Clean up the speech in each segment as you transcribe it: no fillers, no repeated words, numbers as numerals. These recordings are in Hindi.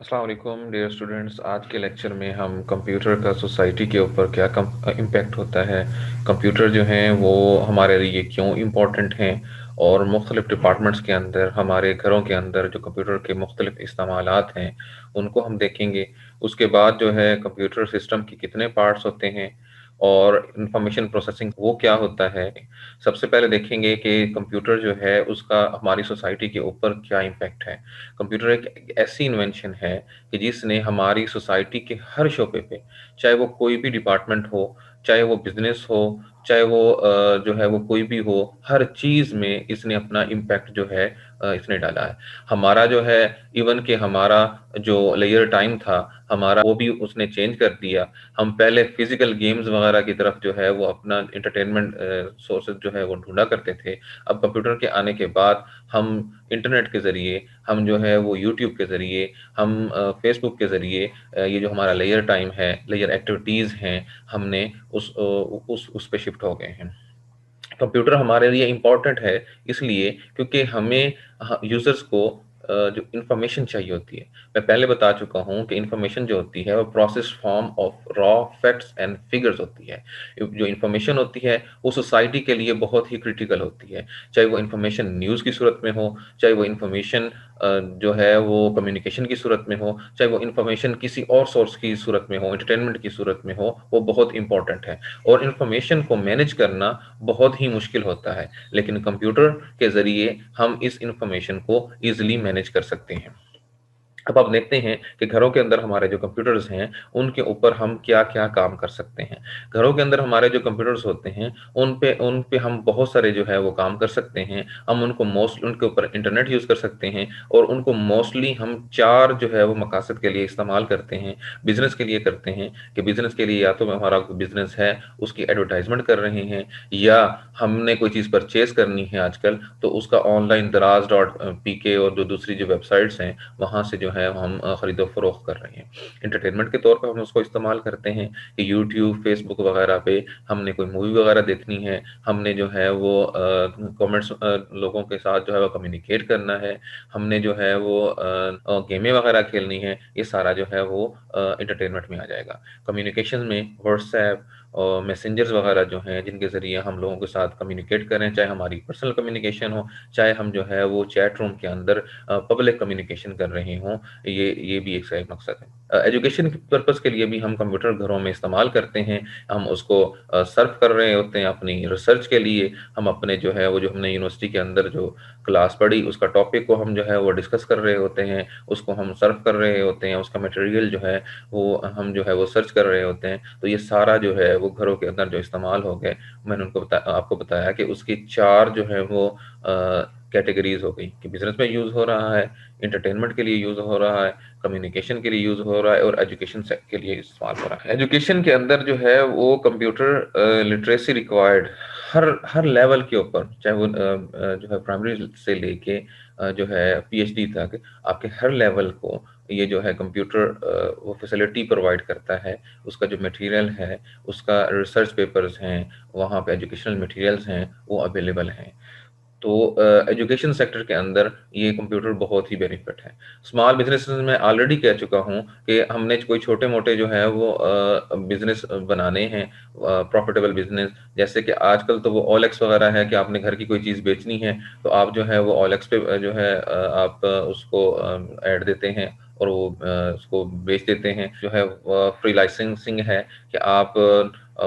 अस्सलाम वालेकुम डियर स्टूडेंट्स। आज के लेक्चर में हम कंप्यूटर का सोसाइटी के ऊपर क्या इम्पेक्ट होता है, कंप्यूटर जो हैं वो हमारे लिए क्यों इम्पोर्टेंट हैं, और मुख्तलिफ डिपार्टमेंट्स के अंदर हमारे घरों के अंदर जो कंप्यूटर के मुख्तलिफ इस्तेमालात हैं उनको हम देखेंगे। उसके बाद जो है कंप्यूटर सिस्टम के कितने पार्ट्स होते हैं और इंफॉर्मेशन प्रोसेसिंग वो क्या होता है। सबसे पहले देखेंगे कि कंप्यूटर जो है उसका हमारी सोसाइटी के ऊपर क्या इम्पेक्ट है। कंप्यूटर एक ऐसी इन्वेंशन है कि जिसने हमारी सोसाइटी के हर शोबे पे, चाहे वो कोई भी डिपार्टमेंट हो, चाहे वो बिजनेस हो, चाहे वो जो है वो कोई भी हो, हर चीज़ में इसने अपना इम्पैक्ट जो है इसने डाला है। हमारा जो है इवन कि हमारा जो लेयर टाइम था हमारा वो भी उसने चेंज कर दिया। हम पहले फिजिकल गेम्स वगैरह की तरफ जो है वो अपना इंटरटेनमेंट सोर्सेज जो है वो ढूंढा करते थे। अब कंप्यूटर के आने के बाद हम इंटरनेट के ज़रिए, हम जो है वो यूट्यूब के ज़रिए, हम फेसबुक के ज़रिए ये जो हमारा लेयर टाइम है, लेयर एक्टिविटीज़ हैं, हमने उस पे शिफ्ट हो गए हैं। कंप्यूटर हमारे लिए इम्पोर्टेंट है इसलिए क्योंकि हमें यूज़र्स को जो इंफॉर्मेशन चाहिए होती है। मैं पहले बता चुका हूँ कि इंफॉर्मेशन जो होती है वो process form of raw facts and figures होती है। जो इंफॉर्मेशन होती है वो सोसाइटी के लिए बहुत ही क्रिटिकल होती है। चाहे वो इंफॉर्मेशन न्यूज़ की सूरत में हो, चाहे वो इंफॉर्मेशन जो है वो कम्युनिकेशन की सूरत में हो, चाहे वो इंफॉर्मेशन किसी और सोर्स की सूरत में हो, एंटरटेनमेंट की सूरत में हो, वो बहुत इंपॉर्टेंट है। और इंफॉर्मेशन को मैनेज करना बहुत ही मुश्किल होता है, लेकिन कंप्यूटर के ज़रिए हम इस इंफॉर्मेशन को ईज़िली मैनेज कर सकते हैं। अब आप देखते हैं कि घरों के अंदर हमारे जो कंप्यूटर्स हैं, उनके ऊपर हम क्या-क्या काम कर सकते हैं। घरों के अंदर हमारे जो कंप्यूटर्स होते हैं, उन पे हम बहुत सारे जो है वो काम कर सकते हैं। हम उनके ऊपर इंटरनेट यूज़ कर सकते हैं और उनको मोस्टली हम 4 जो है वो मकासद के लिए इस्तेमाल करते हैं। बिज़नेस के लिए करते हैं कि बिज़नेस के लिए या तो हमारा कोई बिज़नेस है, उसकी एडवर्टाइज़मेंट कर रहे हैं, या हमने कोई चीज़ परचेज़ करनी है आजकल, तो उसका ऑनलाइन दराज़ डॉट पीके और जो दूसरी जो वेबसाइट्स हैं वहाँ से जो है हम खरीदो फरोख्त कर रहे हैं। एंटरटेनमेंट के तौर पे हम उसको इस्तेमाल करते हैं कि यूट्यूब, फेसबुक वगैरह पे हमने कोई मूवी वगैरह देखनी है, हमने जो है वो कमेंट्स लोगों के साथ जो है वो कम्युनिकेट करना है, हमने जो है वो गेमें वगैरह खेलनी है, ये सारा जो है वो एंटरटेनमेंट में आ जाएगा। कम्युनिकेशन में व्हाट्सएप और मैसेंजर्स वगैरह जो हैं जिनके ज़रिए हम लोगों के साथ कम्युनिकेट करें, चाहे हमारी पर्सनल कम्युनिकेशन हो, चाहे हम जो है वो चैट रूम के अंदर पब्लिक कम्युनिकेशन कर रहे हों, ये भी एक सही मकसद है। एजुकेशन पर्पज़ के लिए भी हम कंप्यूटर घरों में इस्तेमाल करते हैं। हम उसको सर्व कर रहे होते हैं अपनी रिसर्च के लिए। हम अपने जो है वो जो हमने यूनिवर्सिटी के अंदर जो क्लास पढ़ी उसका टॉपिक को हम जो है वो डिस्कस कर रहे होते हैं, उसको हम सर्व कर रहे होते हैं, उसका मटेरियल जो है वो हम जो है वो सर्च कर रहे होते हैं। तो ये सारा जो है वो घरों के अंदर जो इस्तेमाल हो गए, मैंने आपको बताया कि उसकी 4 जो है वो कैटेगरीज़ हो गई कि बिज़नेस में यूज़ हो रहा है, एंटरटेनमेंट के लिए यूज़ हो रहा है, कम्युनिकेशन के लिए यूज़ हो रहा है और एजुकेशन से के लिए इस्तेमाल हो रहा है। एजुकेशन के अंदर जो है वो कंप्यूटर लिटरेसी रिक्वायर्ड हर लेवल के ऊपर, चाहे वो जो है प्राइमरी से लेके जो है पीएचडी तक, आपके हर लेवल को ये जो है कंप्यूटर वो फैसिलिटी प्रोवाइड करता है। उसका जो मटेरियल है, उसका रिसर्च पेपर्स हैं, वहाँ पे एजुकेशनल मटेरियल्स हैं, वो अवेलेबल हैं। तो एजुकेशन सेक्टर के अंदर ये कंप्यूटर बहुत ही बेनिफिट है। स्मॉल बिज़नेसेस में ऑलरेडी कह चुका हूँ कि हमने कोई छोटे-मोटे जो है वो बिज़नेस बनाने हैं, प्रॉफिटेबल बिज़नेस, जैसे कि आजकल तो वो ओएलएक्स वगैरह है कि आपने घर की कोई चीज़ बेचनी है, तो आप जो है वो ओएलएक्स पे जो है आप उसको ऐड देते हैं और वो उसको बेच देते हैं। जो है फ्री लाइसेंसिंग है कि आप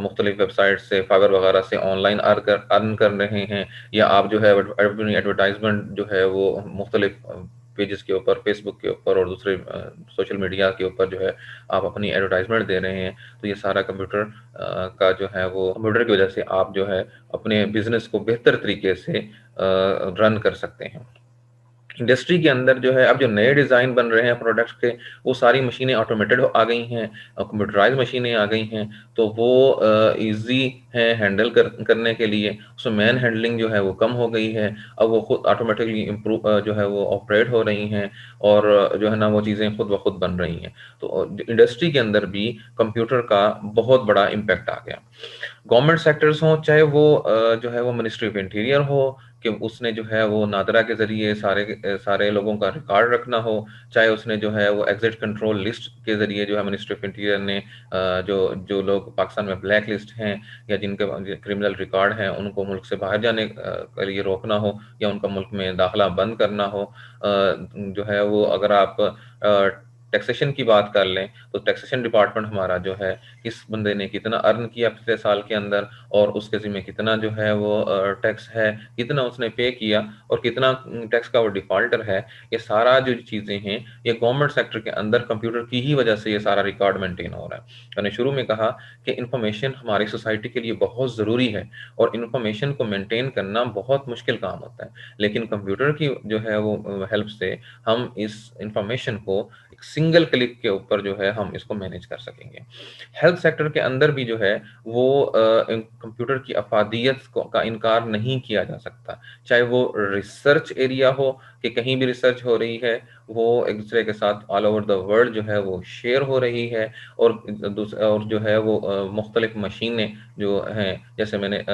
मुख्तलिफ वेबसाइट से, फाइवर वगैरह से ऑनलाइन अर्न कर रहे हैं, या आप जो है अपनी एडवर्टाइजमेंट जो है वो मुख्तलिफ पेजेस के ऊपर, फेसबुक के ऊपर और दूसरे सोशल मीडिया के ऊपर जो है आप अपनी एडवर्टाइजमेंट दे रहे हैं। तो ये सारा कंप्यूटर का जो है वो कंप्यूटर की वजह से आप जो है अपने बिजनेस को बेहतर तरीके से रन कर सकते हैं। इंडस्ट्री के अंदर जो है अब जो नए डिज़ाइन बन रहे हैं प्रोडक्ट्स के, वो सारी मशीनें ऑटोमेटेड आ गई हैं, कंप्यूटराइज़ मशीनें आ गई हैं, तो वो ईज़ी हैं हैंडल करने के लिए। उसमें मैन हैंडलिंग जो है वो कम हो गई है। अब वो खुद ऑटोमेटिकली जो है वो ऑपरेट हो रही हैं और जो है ना वो चीज़ें खुद ब खुद बन रही हैं। तो इंडस्ट्री के अंदर भी कंप्यूटर का बहुत बड़ा इम्पैक्ट आ गया। गवर्नमेंट सेक्टर्स हों, चाहे वो जो है वो मिनिस्ट्री ऑफ इंटीरियर हो, कि उसने जो है वो नादरा के ज़रिए सारे लोगों का रिकॉर्ड रखना हो, चाहे उसने जो है वो एग्ज़िट कंट्रोल लिस्ट के ज़रिए जो है मिनिस्ट्री ऑफ इंटीरियर ने जो जो लोग पाकिस्तान में ब्लैक लिस्ट हैं या जिनके क्रिमिनल रिकॉर्ड हैं, उनको मुल्क से बाहर जाने के लिए रोकना हो या उनका मुल्क में दाखिला बंद करना हो। जो है वो अगर आप टैक्सेशन की बात कर लें, तो टैक्सेशन डिपार्टमेंट हमारा जो है, किस बंदे ने कितना अर्न किया पिछले साल के अंदर और उसके ज़िम्मे कितना जो है वो टैक्स है, कितना उसने पे किया और कितना टैक्स का वो डिफ़ॉल्टर है, ये सारा जो चीज़ें हैं, ये गवर्नमेंट सेक्टर के अंदर कंप्यूटर की ही वजह से ये सारा रिकॉर्ड मेंटेन हो रहा है। मैंने शुरू में कहा कि इन्फॉर्मेशन हमारी सोसाइटी के लिए बहुत ज़रूरी है और इन्फॉर्मेशन को मेंटेन करना बहुत मुश्किल काम होता है। लेकिन कंप्यूटर की जो है वो हेल्प से हम इस इन्फॉर्मेशन को एक सिंगल क्लिक के ऊपर जो है हम इसको मैनेज कर सकेंगे। हेल्थ सेक्टर के अंदर भी जो है वो कंप्यूटर की अफादियत का इनकार नहीं किया जा सकता। चाहे वो रिसर्च एरिया हो कि कहीं भी रिसर्च हो रही है, वो एक-दूसरे के साथ ऑल ओवर द वर्ल्ड जो है वो शेयर हो रही है और जो है वो मुख्तलिफ मशीनें जो हैं, जैसे मैंने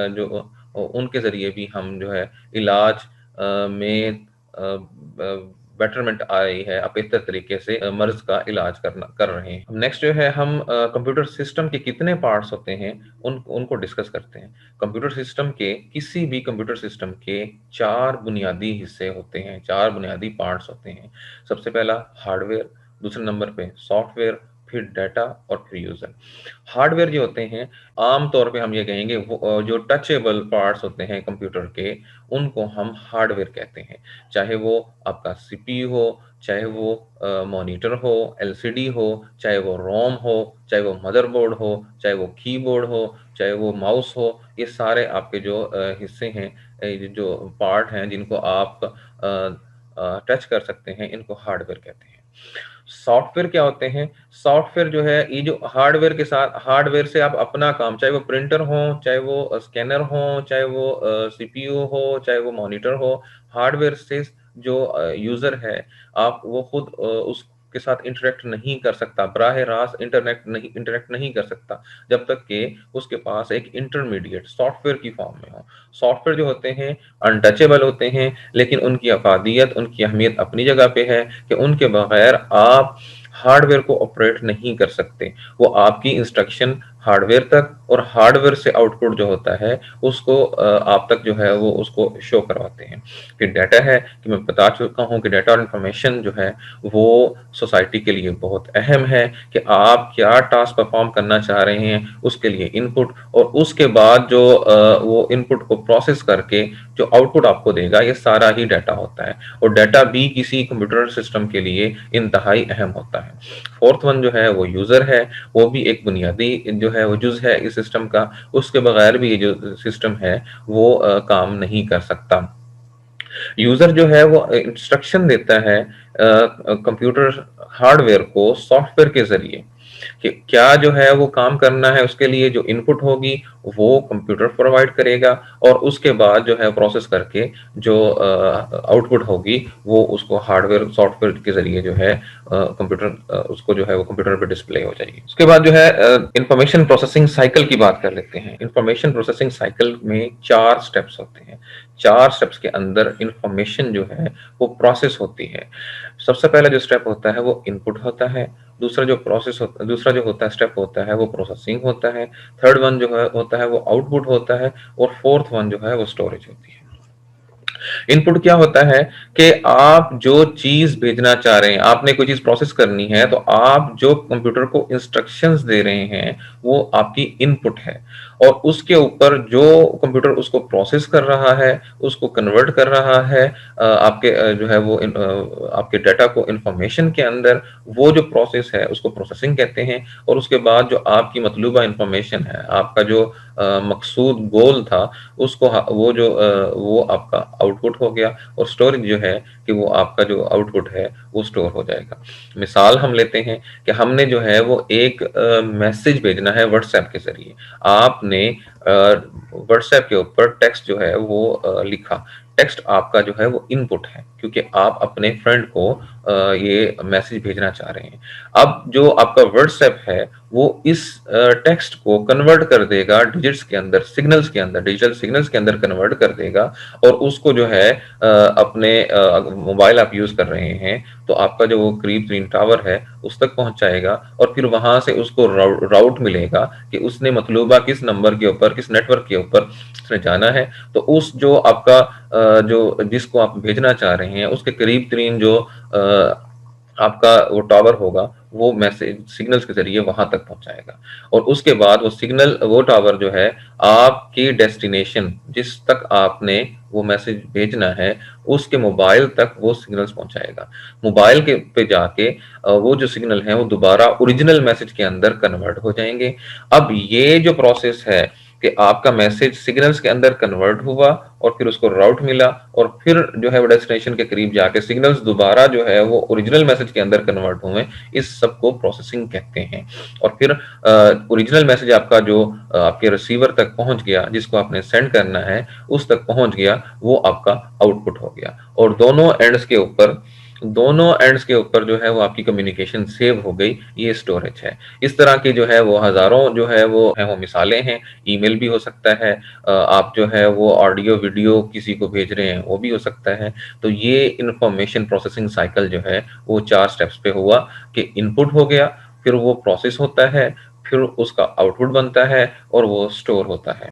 उनके ज़रिए भी हम जो है इलाज में बेटरमेंट आ रही है, आप बेहतर तरीके से मर्ज़ का इलाज कर रहे हैं। नेक्स्ट जो है हम कंप्यूटर सिस्टम के कितने पार्ट्स होते हैं, उनको डिस्कस करते हैं। कंप्यूटर सिस्टम के किसी भी कंप्यूटर सिस्टम के 4 बुनियादी हिस्से होते हैं, 4 बुनियादी पार्ट्स होते हैं। सबसे पहला हार्डवेयर, दूसरे नंबर पे सॉफ्टवेयर, फिर डाटा और फिर यूज़र। हार्डवेयर जो होते हैं, आम तौर पे हम ये कहेंगे वो जो टचेबल पार्ट्स होते हैं कंप्यूटर के, उनको हम हार्डवेयर कहते हैं। चाहे वो आपका सीपीयू हो, चाहे वो मॉनिटर हो, एलसीडी हो, चाहे वो रोम हो, चाहे वो मदरबोर्ड हो, चाहे वो कीबोर्ड हो, चाहे वो माउस हो, ये सारे आपके जो हिस्से हैं, जो पार्ट हैं जिनको आप टच कर सकते हैं, इनको हार्डवेयर कहते हैं। सॉफ्टवेयर क्या होते हैं? सॉफ्टवेयर जो है ये जो हार्डवेयर से आप अपना काम, चाहे वो प्रिंटर हो, चाहे वो स्कैनर हो, चाहे वो सीपीयू हो, चाहे वो मॉनिटर हो, हार्डवेयर से जो यूज़र है, आप वो खुद उसके साथ इंटरैक्ट नहीं कर सकता, बराह रास्त इंटरैक्ट नहीं कर सकता, जब तक कि उसके पास एक इंटरमीडिएट सॉफ्टवेयर की फॉर्म में हो। सॉफ्टवेयर जो होते हैं अनटचेबल होते हैं, लेकिन उनकी अफादियत, उनकी अहमियत अपनी जगह पे है कि उनके बगैर आप हार्डवेयर को ऑपरेट नहीं कर सकते। वो आपकी इंस्ट्रक्शन हार्डवेयर तक और हार्डवेयर से आउटपुट जो होता है उसको आप तक जो है वो उसको शो करवाते हैं। फिर डाटा है कि मैं बता चुका हूँ कि डाटा और इंफॉर्मेशन जो है वो सोसाइटी के लिए बहुत अहम है कि आप क्या टास्क परफॉर्म करना चाह रहे हैं, उसके लिए इनपुट और उसके बाद जो वो इनपुट को प्रोसेस करके जो आउटपुट आपको देगा, ये सारा ही डाटा होता है और डाटा भी किसी कंप्यूटर सिस्टम के लिए इंतहाई अहम होता है। फोर्थ वन जो है वो यूज़र है, वो भी एक बुनियादी जो है वो जुज़ है इस सिस्टम का, उसके बगैर भी ये जो सिस्टम है वो काम नहीं कर सकता। यूज़र जो है वो इंस्ट्रक्शन देता है कंप्यूटर हार्डवेयर को सॉफ्टवेयर के ज़रिए कि क्या जो है वो काम करना है, उसके लिए जो इनपुट होगी वो कंप्यूटर प्रोवाइड करेगा और उसके बाद जो है प्रोसेस करके जो आउटपुट होगी वो उसको हार्डवेयर सॉफ्टवेयर के ज़रिए जो है उसको जो है वो कंप्यूटर पे डिस्प्ले हो जाएगी। उसके बाद जो है इंफॉर्मेशन प्रोसेसिंग साइकिल की बात कर लेते हैं। इंफॉर्मेशन प्रोसेसिंग साइकिल में 4 स्टेप्स होते हैं। 4 स्टेप्स के अंदर इंफॉर्मेशन जो है वो प्रोसेस होती है। सबसे पहला जो स्टेप होता है वो इनपुट होता है, दूसरा जो होता है स्टेप होता है वो प्रोसेसिंग होता है, थर्ड वन जो है होता है वो आउटपुट होता है और फोर्थ वन जो है वो स्टोरेज होती है। इनपुट क्या होता है कि आप जो चीज भेजना चाह रहे हैं, आपने कोई चीज प्रोसेस करनी है, तो आप जो कंप्यूटर को इंस्ट्रक्शंस दे रहे हैं वो आपकी इनपुट है और उसके ऊपर जो कंप्यूटर उसको प्रोसेस कर रहा है, उसको कन्वर्ट कर रहा है आपके जो है वो आपके डाटा को इंफॉर्मेशन के अंदर, वो जो प्रोसेस है उसको प्रोसेसिंग कहते हैं और उसके बाद जो आपकी मतलूबा इंफॉर्मेशन है, आपका जो मकसूद गोल था, वो आपका आउटपुट हो गया और स्टोरेज जो है कि वो आपका जो आउटपुट है वो स्टोर हो जाएगा। मिसाल हम लेते हैं कि हमने जो है वो एक मैसेज भेजना है व्हाट्सएप के ज़रिए। आपने व्हाट्सएप के ऊपर टेक्स्ट जो है वो लिखा। टेक्स्ट आपका जो है वो इनपुट है। क्योंकि आप अपने फ्रेंड को ये मैसेज भेजना चाह रहे हैं। अब जो आपका व्हाट्सएप है, वो इस टेक्स्ट को कन्वर्ट कर देगा डिजिट्स के अंदर, सिग्नल्स के अंदर, डिजिटल सिग्नल्स के अंदर कन्वर्ट कर देगा और उसको जो है अपने मोबाइल आप यूज़ कर रहे हैं, तो आपका जो वो करीब ट्विन टावर है, उस तक पहुँचाएगा और फिर वहाँ से उसको राउट मिलेगा कि उसने मतलूबा किस नंबर के ऊपर, किस नेटवर्क के ऊपर उसने जाना है। तो उस जो आपका जो जिसको आप भेजना चाह रहे हैं, उसके करीब तरीन जो आपका वो टावर होगा, वो मैसेज सिग्नल्स के ज़रिए वहाँ तक पहुँचाएगा और उसके बाद वो टावर जो है, आपकी डेस्टिनेशन जिस तक आपने वो मैसेज भेजना है, उसके मोबाइल तक वो सिग्नल्स पहुँचाएगा। मोबाइल के पे जाके वो जो सिग्नल हैं, वो दोबारा ओरिजिनल मैसेज के अंदर कन्वर्ट हो जाएँगे। अब ये जो प्रोसेस है कि आपका मैसेज सिग्नल्स के अंदर कन्वर्ट हुआ और फिर उसको राउट मिला और फिर जो है वो डेस्टिनेशन के करीब जाके सिग्नल्स दोबारा जो है वो ओरिजिनल मैसेज के अंदर कन्वर्ट हुए, इस सब को प्रोसेसिंग कहते हैं। और फिर ओरिजिनल मैसेज आपका जो आपके रिसीवर तक पहुंच गया, जिसको आपने सेंड करना है, उस तक पहुंच गया, वो आपका आउटपुट हो गया और दोनों एंड्स के ऊपर जो है वो आपकी कम्युनिकेशन सेव हो गई, ये स्टोरेज है। इस तरह की जो है वो हज़ारों जो है वो मिसालें हैं। ईमेल भी हो सकता है, आप जो है वो ऑडियो वीडियो किसी को भेज रहे हैं, वो भी हो सकता है। तो ये इंफॉर्मेशन प्रोसेसिंग साइकिल जो है वो 4 स्टेप्स पे हुआ कि इनपुट हो गया, फिर वो प्रोसेस होता है, फिर उसका आउटपुट बनता है और वो स्टोर होता है।